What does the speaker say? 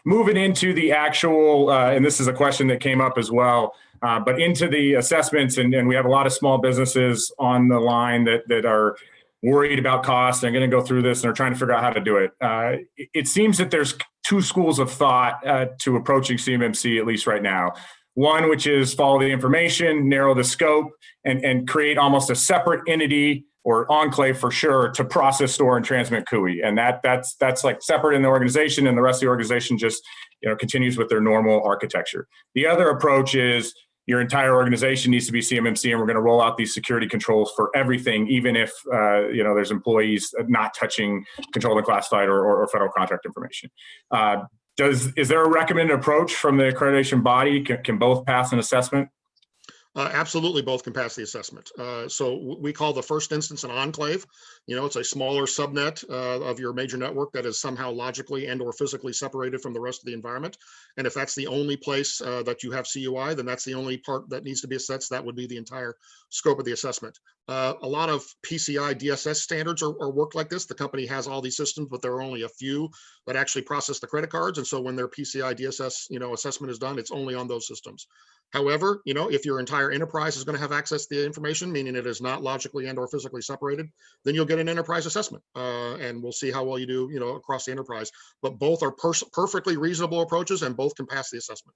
moving into the actual, and this is a question that came up as well, but into the assessments, and we have a lot of small businesses on the line that are worried about cost and going to go through this and are trying to figure out how to do it. It seems that there's two schools of thought to approaching CMMC, at least right now. One, which is follow the information, narrow the scope, and create almost a separate entity or enclave for sure to process, store, and transmit CUI. And that's like separate in the organization, and the rest of the organization just continues with their normal architecture. The other approach is your entire organization needs to be CMMC, and we're going to roll out these security controls for everything, even if there's employees not touching controlled and classified or federal contract information. Is there a recommended approach from the accreditation body? Can both pass an assessment? Absolutely, both can pass the assessment. So we call the first instance an enclave. It's a smaller subnet of your major network that is somehow logically and or physically separated from the rest of the environment. And if that's the only place that you have CUI, then that's the only part that needs to be assessed. That would be the entire scope of the assessment. A lot of PCI DSS standards are worked like this. The company has all these systems, but there are only a few that actually process the credit cards. And so when their PCI DSS assessment is done, it's only on those systems. However, if your entire enterprise is going to have access to the information, meaning it is not logically and or physically separated, then you'll get an enterprise assessment, and we'll see how well you do, across the enterprise. But both are perfectly reasonable approaches, and both can pass the assessment.